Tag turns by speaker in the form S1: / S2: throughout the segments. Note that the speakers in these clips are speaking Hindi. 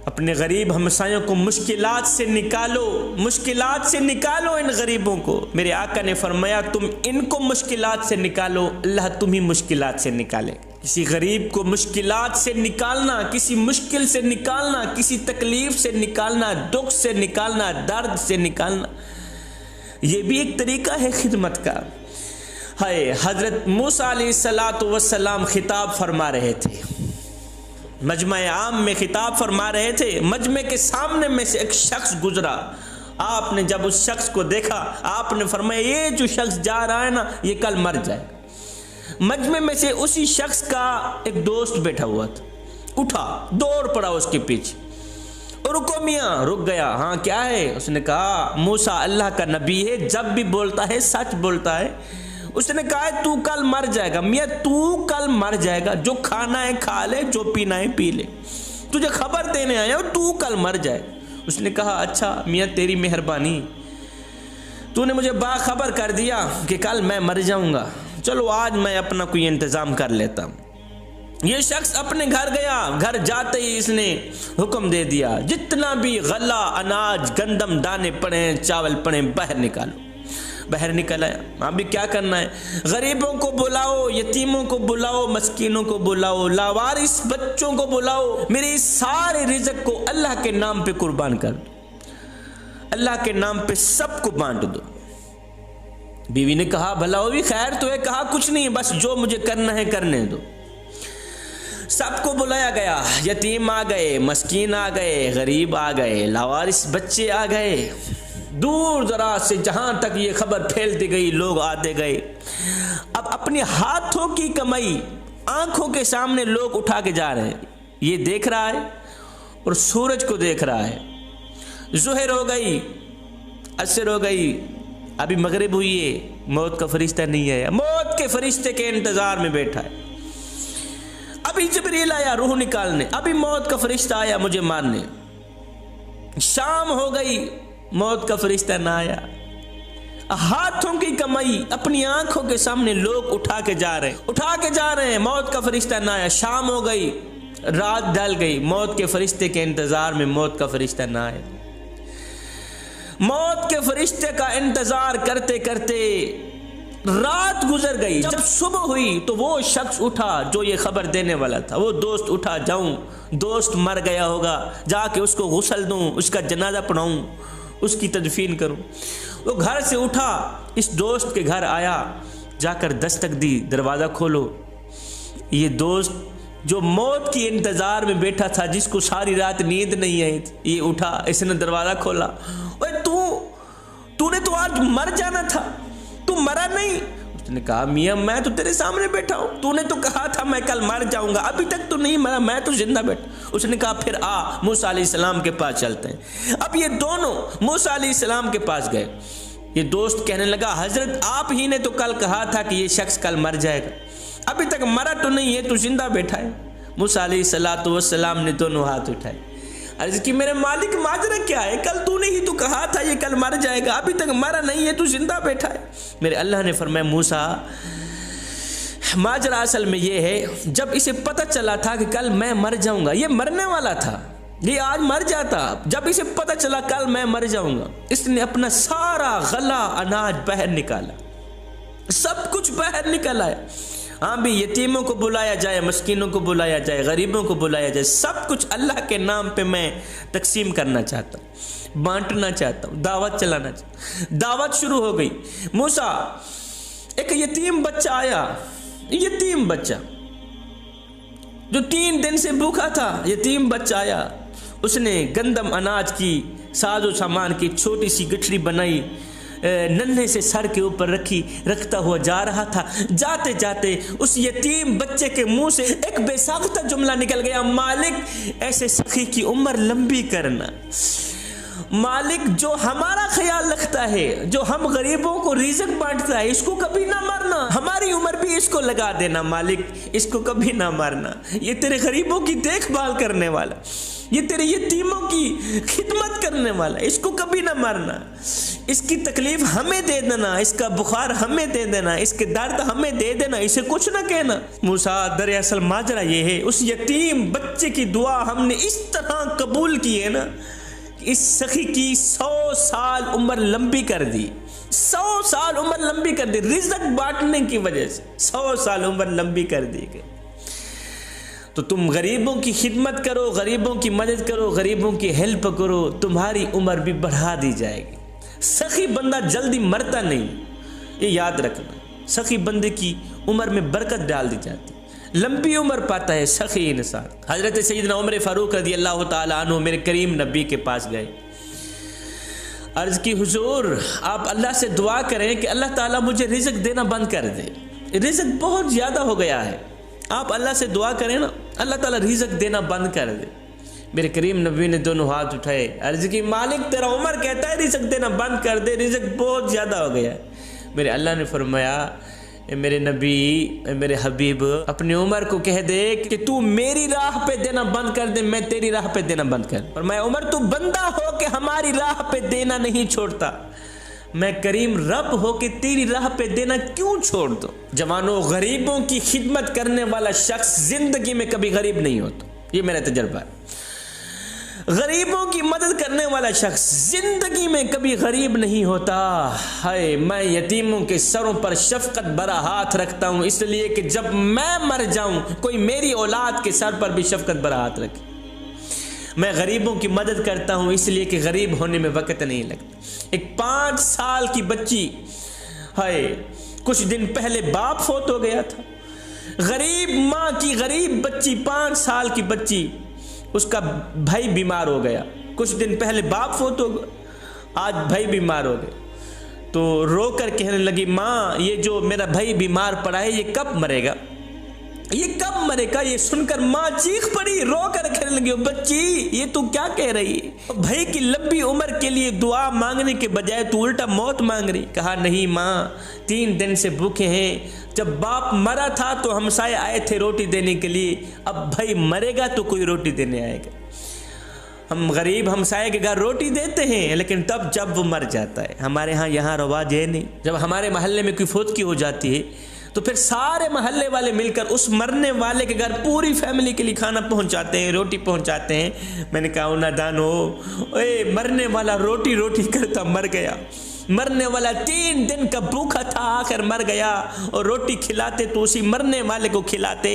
S1: अपने गरीब हमसायों को मुश्किलात से निकालो, मुश्किलात से निकालो इन गरीबों को। मेरे आका ने फरमाया तुम इनको मुश्किलात से निकालो, अल्लाह तुम्हें मुश्किलात से निकाले। किसी गरीब को मुश्किलात से निकालना, किसी मुश्किल से निकालना, किसी तकलीफ से निकालना, दुख से निकालना, दर्द से निकालना, ये भी एक तरीका है खिदमत का। हाय, हजरत मूसा अलैहिस्सलातु वस्सलाम खिताब फरमा रहे थे, मजमे आम में खिताब फरमा रहे थे। मजमे के सामने में से एक शख्स गुजरा। आपने जब उस शख्स को देखा, आपने फरमाया ये जो शख्स जा रहा है ना, ये कल मर जाएगा। मजमे में से उसी शख्स का एक दोस्त बैठा हुआ था, उठा, दौड़ पड़ा उसके पीछे। और रुको मियाँ, रुक गया। हाँ क्या है? उसने कहा मूसा अल्लाह का नबी है, जब भी बोलता है सच बोलता है। उसने कहा तू कल मर जाएगा। मियाँ तू कल मर जाएगा, जो खाना है खा ले, जो पीना है पी ले, तुझे खबर देने आया हूं, तू कल मर जाएगा। उसने कहा अच्छा मियाँ तेरी मेहरबानी, तूने मुझे बाखबर कर दिया कि कल मैं मर जाऊंगा, चलो आज मैं अपना कोई इंतजाम कर लेता हूं। ये शख्स अपने घर गया। घर जाते ही इसने हुक्म दे दिया जितना भी गला, अनाज, गंदम दाने पड़े, चावल पड़े, बाहर निकालो। बाहर निकल आया। अभी क्या करना है? गरीबों को बुलाओ, यतीमों को बुलाओ, मस्कीनों को बुलाओ, लावारिस बच्चों को बुलाओ, मेरे इस सारे रिज़्क को अल्लाह के नाम पे कुर्बान कर दो, अल्लाह के नाम पे सबको बांट दो। बीवी ने कहा भला वो भी खैर तो है। कहा कुछ नहीं, बस जो मुझे करना है करने दो। सबको बुलाया गया। यतीम आ गए, मस्कीन आ गए, गरीब आ गए, लावारिस बच्चे आ गए। दूर दराज से जहां तक ये खबर फैलती गई, लोग आते गए। अब अपने हाथों की कमाई आंखों के सामने लोग उठा के जा रहे हैं। ये देख रहा है और सूरज को देख रहा है। ज़ुहर हो गई, असर हो गई, अभी मगरिब हुई है, मौत का फरिश्ता नहीं आया। मौत के फरिश्ते के इंतजार में बैठा है। अभी जिब्रील आया रूह निकालने, अभी मौत का फरिश्ता आया मुझे मारने। शाम हो गई, मौत का फरिश्ता ना आया। हाथों की कमाई अपनी आंखों के सामने लोग उठा के जा रहे हैं, मौत का फरिश्ता ना आया। शाम हो गई, रात ढल गई, मौत के फरिश्ते के इंतजार में मौत का फरिश्ता ना आया। मौत के फरिश्ते का इंतजार करते करते रात गुजर गई। जब सुबह हुई तो वो शख्स उठा जो ये खबर देने वाला था। वो दोस्त उठा, जाऊं, दोस्त मर गया होगा, जाके उसको गुस्ल दूं, उसका जनाजा पढ़ाऊं, उसकी तदफीन करूं। वो घर से उठा, इस दोस्त के घर आया, जाकर दस्तक दी, दरवाज़ा खोलो। ये दोस्त जो मौत की इंतज़ार में बैठा था, जिसको सारी रात नींद नहीं आई थी, ये उठा, इसने दरवाज़ा खोला। ओए तूने तो आज मर जाना था, तू मरा नहीं। उसने कहा मियाँ मैं तो तेरे सामने बैठा हूँ, तूने तो कहा था मैं कल मर जाऊंगा, अभी तक तो नहीं मरा, मैं तो जिंदा बैठा। उसने कहा फिर आ मूसा अलैहिस्सलाम के पास चलते हैं। अब ये दोनों मूसा अलैहिस्सलाम के पास गए। ये दोस्त कहने लगा हजरत आप ही ने तो कल कहा था कि ये शख्स कल मर जाएगा, अभी तक मरा तो नहीं है, तो जिंदा बैठा है। मूसा अलैहिस्सलातु वस्सलाम ने दोनों हाथ उठाए, अर्ज की मेरे मालिक माजरा क्या है? कल तूने ही तो कहा था ये कल मर जाएगा, अभी तक मरा नहीं है, तू जिंदा बैठा है। मेरे अल्लाह ने फरमाया मूसा माजरा असल में ये है, जब इसे पता चला था कि कल मैं मर जाऊंगा, ये मरने वाला था, ये आज मर जाता, जब इसे पता चला कल मैं मर जाऊंगा, इसने अपना सारा गला अनाज बाहर निकाला, सब कुछ बाहर निकल आया। हाँ भी यतीमों को बुलाया जाए, मस्कीनों को बुलाया जाए, गरीबों को बुलाया जाए, सब कुछ अल्लाह के नाम पे मैं तकसीम करना चाहता हूँ, बांटना चाहता हूँ, दावत चलाना चाहता हूँ। दावत शुरू हो गई। मूसा, एक यतीम बच्चा आया, यतीम बच्चा जो 3 दिन से भूखा था, यतीम बच्चा आया, उसने गंदम अनाज की साजो सामान की छोटी सी गठरी बनाई, नन्हे से सर के ऊपर रखता हुआ जा रहा था। जाते जाते उस यतीम बच्चे के मुंह से एक बेसाख्ता जुमला निकल गया, मालिक ऐसे सखी की उम्र लंबी करना, मालिक जो हमारा ख्याल रखता है, जो हम गरीबों को रिज़्क बांटता है, इसको कभी ना मारना, हमारी उम्र भी इसको लगा देना मालिक, इसको कभी ना मारना, ये तेरे गरीबों की देखभाल करने वाला, ये तेरे यतीमों की खिदमत करने वाला, इसको कभी ना मारना। इसकी तकलीफ हमें दे देना, इसका बुखार हमें दे देना, इसके दर्द हमें दे देना, इसे कुछ ना कहना। मूसा दरअसल माजरा ये है, उस यतीम बच्चे की दुआ हमने इस तरह कबूल की है ना, इस सखी की 100 साल उम्र लंबी कर दी, 100 साल उम्र लंबी कर दी, रिज़्क बांटने की वजह से 100 साल उम्र लंबी कर दी गई। तो तुम गरीबों की खिदमत करो, गरीबों की मदद करो, गरीबों की हेल्प करो, तुम्हारी उम्र भी बढ़ा दी जाएगी। सखी बंदा जल्दी मरता नहीं, ये याद रखना। सखी बंदे की उम्र में बरकत डाल दी जाती, लंबी उम्र पाता है सखी इंसान। हजरत सैयदना उमर फारूक रज़ी अल्लाह ताला अन्हु मेरे करीम नबी के पास गए, अर्ज की हुजूर आप अल्लाह से दुआ करें कि अल्लाह ताला मुझे रिज़्क देना बंद कर दे, रिज़्क बहुत ज़्यादा हो गया है। आप अल्लाह से दुआ करें ना, अल्लाह ताला रिज़्क देना बंद कर दे। मेरे करीम नबी ने दोनों हाथ उठाए, अर्ज की मालिक तेरा उमर कहता है रिज़्क देना बंद कर दे, रिज़्क बहुत ज़्यादा हो गया है। मेरे अल्लाह ने फरमाया, मेरे नबी मेरे हबीब अपनी उमर को कह दे कि तू मेरी राह पे देना बंद कर दे, मैं तेरी राह पे देना बंद कर। और मैं उमर तू बंदा हो के हमारी राह पे देना नहीं छोड़ता, मैं करीम रब हो के तेरी राह पे देना क्यों छोड़ दो। जवानों, गरीबों की खिदमत करने वाला शख्स जिंदगी में कभी गरीब नहीं होता, ये मेरा तजर्बा है। गरीबों की मदद करने वाला शख्स जिंदगी में कभी गरीब नहीं होता। हाय, मैं यतीमों के सरों पर शफकत भरा हाथ रखता हूँ, इसलिए कि जब मैं मर जाऊं कोई मेरी औलाद के सर पर भी शफकत भरा हाथ रखे। मैं गरीबों की मदद करता हूँ इसलिए कि गरीब होने में वक्त नहीं लगता। एक 5 साल की बच्ची, हाय, कुछ दिन पहले बाप फोत हो गया था। गरीब माँ की गरीब बच्ची, 5 साल की बच्ची, उसका भाई बीमार हो गया। कुछ दिन पहले बाप फोत हो गया, आज भाई बीमार हो गए। तो रोकर कहने लगी, माँ ये जो मेरा भाई बीमार पड़ा है ये कब मरेगा, ये कब मरेगा। ये सुनकर माँ चीख पड़ी, रोकर कहने लगी, बच्ची ये तू क्या कह रही है, भाई की लंबी उम्र के लिए दुआ मांगने के बजाय तू उल्टा मौत मांग रही। कहा नहीं माँ, 3 दिन से भूखे हैं, जब बाप मरा था तो हमसाए आए थे रोटी देने के लिए, अब भाई मरेगा तो कोई रोटी देने आएगा। हम गरीब हमसाए के घर रोटी देते हैं, लेकिन तब जब वो मर जाता है। हमारे यहाँ रवाज है नहीं, जब हमारे मोहल्ले में कोई फौत की हो जाती है तो फिर सारे मोहल्ले वाले मिलकर उस मरने वाले के घर पूरी फैमिली के लिए खाना पहुंचाते हैं, रोटी पहुंचाते हैं। मैंने कहा नादान हो, ओए मरने वाला रोटी रोटी करता मर गया, मरने वाला 3 दिन का भूखा था, आखिर मर गया, और रोटी खिलाते तो उसी मरने वाले को खिलाते।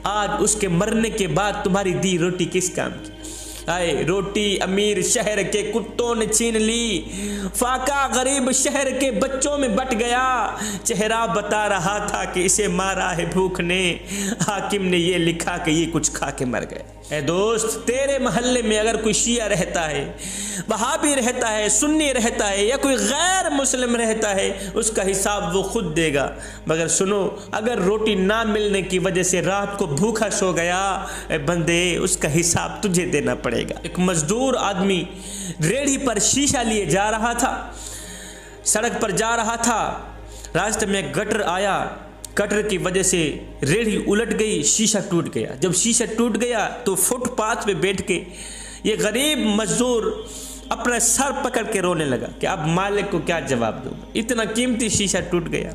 S1: आज उसके मरने के बाद तुम्हारी दी रोटी किस काम की। आए, रोटी अमीर शहर के कुत्तों ने छीन ली, फाका गरीब शहर के बच्चों में बट गया। चेहरा बता रहा था कि इसे मारा है भूख ने, हाकिम ने ये लिखा कि ये कुछ खा के मर गए। ए दोस्त, तेरे मोहल्ले में अगर कोई शिया रहता है, वहाबी रहता है, सुन्नी रहता है, या कोई गैर मुस्लिम रहता है, उसका हिसाब वो खुद देगा। मगर सुनो, अगर रोटी ना मिलने की वजह से रात को भूखा सो गया, बंदे उसका हिसाब तुझे देना पड़ेगा। एक मजदूर आदमी रेहड़ी पर शीशा लिए जा रहा था, सड़क पर जा रहा था, रास्ते में गटर आया, कटर की वजह से रेहड़ी उलट गई, शीशा टूट गया। जब शीशा टूट गया तो फुटपाथ पे बैठ के ये गरीब मजदूर अपना सर पकड़ के रोने लगा कि अब मालिक को क्या जवाब दूंगा, इतना कीमती शीशा टूट गया।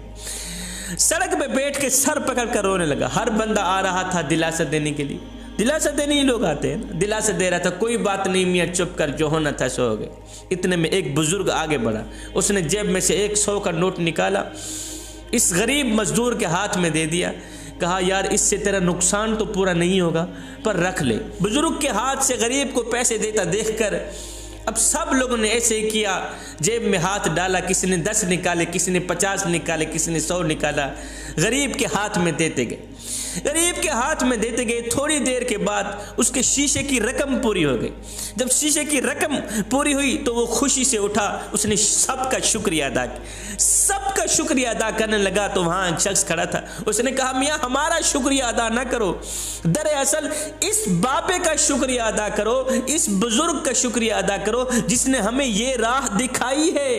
S1: सड़क पे बैठ के सर पकड़ कर रोने लगा। हर बंदा आ रहा था दिलासा देने के लिए, दिलासा देने ही लोग आते हैं, दिलासा दे रहा था, कोई बात नहीं मियाँ चुप कर, जो होना था सो हो गए। इतने में एक बुजुर्ग आगे बढ़ा, उसने जेब में से एक 100 का नोट निकाला, इस गरीब मजदूर के हाथ में दे दिया। कहा यार इससे तेरा नुकसान तो पूरा नहीं होगा, पर रख ले। बुजुर्ग के हाथ से गरीब को पैसे देता देखकर अब सब लोगों ने ऐसे ही किया, जेब में हाथ डाला, किसी ने 10 निकाले, किसी ने 50 निकाले, किसी ने 100 निकाला, गरीब के हाथ में देते गए, गरीब के हाथ में देते गए। थोड़ी देर के बाद उसके शीशे की रकम पूरी हो गई। जब शीशे की रकम पूरी हुई तो वो खुशी से उठा, उसने सबका शुक्रिया अदा किया। सबका शुक्रिया अदा करने लगा तो वहाँ एक शख्स खड़ा था, उसने कहा मियाँ हमारा शुक्रिया अदा ना करो, दरअसल इस बापे का शुक्रिया अदा करो, इस बुजुर्ग का शुक्रिया अदा करो जिसने हमें ये राह दिखाई है,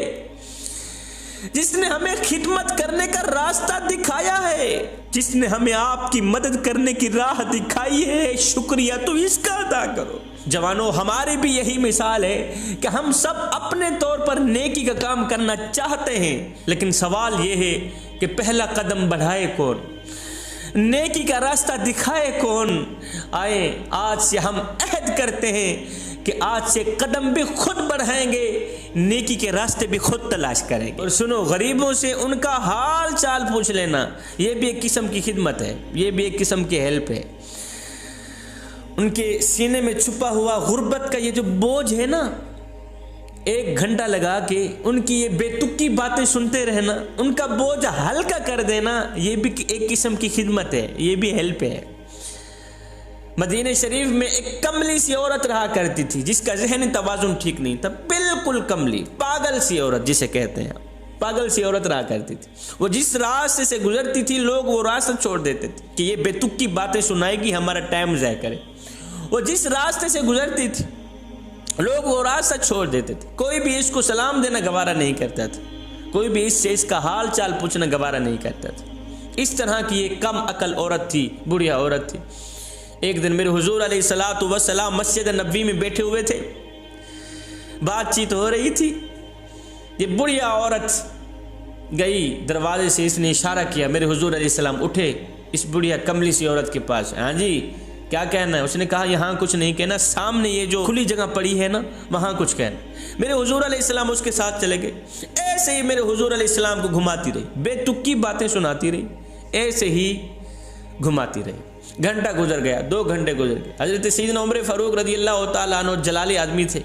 S1: जिसने हमें खिदमत करने का रास्ता दिखाया है, जिसने हमें आपकी मदद करने की राह दिखाई है। शुक्रिया तो इसका अदा करो। जवानों, हमारी भी यही मिसाल है कि हम सब अपने तौर पर नेकी का काम करना चाहते हैं, लेकिन सवाल यह है कि पहला कदम बढ़ाए कौन, नेकी का रास्ता दिखाए कौन। आए आज से हम अहद करते हैं कि आज से कदम भी खुद बढ़ाएंगे, नेकी के रास्ते भी खुद तलाश करेंगे। और सुनो, गरीबों से उनका हाल चाल पूछ लेना, यह भी एक किस्म की खिदमत है, यह भी एक किस्म की हेल्प है। उनके सीने में छुपा हुआ गुर्बत का ये जो बोझ है ना, 1 घंटा लगा के उनकी ये बेतुकी बातें सुनते रहना, उनका बोझ हल्का कर देना, ये भी एक किस्म की खिदमत है, ये भी हेल्प है। मदीने शरीफ में एक कमली सी औरत रहा करती थी जिसका ज़हनी तवाज़ुन ठीक नहीं था, बिल्कुल कमली, पागल सी औरत जिसे कहते हैं, पागल सी औरत रहा करती थी। वो जिस रास्ते से गुजरती थी लोग वो रास्ता छोड़ देते थे कि ये बेतुकी बातें सुनाएगी, हमारा टाइम ज़ाया करे। वो जिस रास्ते से गुजरती थी लोग वो रास्ता छोड़ देते थे। कोई भी इसको सलाम देना गवारा नहीं करता था, कोई भी इससे इसका हाल चाल पूछना गवारा नहीं करता था। इस तरह की ये कम अकल औरत थी, बुढ़िया औरत थी। एक दिन मेरे हुजूर अलैहिस्सलातु वस्सलाम मस्जिद नबवी में बैठे हुए थे, बातचीत हो रही थी। ये बुढ़िया औरत गई दरवाजे से, इसने इशारा किया, मेरे हुजूर अलैहिस्सलाम उठे इस बुढ़िया कमली सी औरत के पास। हाँ जी, क्या कहना है? उसने कहा यहाँ कुछ नहीं कहना, सामने ये जो खुली जगह पड़ी है ना वहाँ कुछ कहना। मेरे हुजूर अलैहिस्सलाम उसके साथ चले गए। ऐसे ही मेरे हुजूर अलैहिस्सलाम को घुमाती रही, बेतुकी बातें सुनाती रही, ऐसे ही घुमाती रही। घंटा गुजर गया, 2 घंटे गुजर गए। हजरत सैयदना उमर फारूक रज़ियल्लाहु ताला अन्हु जलाली आदमी थे,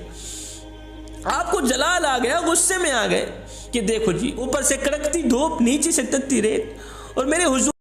S1: आपको जलाल आ गया, गुस्से में आ गए कि देखो जी, ऊपर से कड़कती धूप, नीचे से तत्ती रेत, और मेरे हुजूर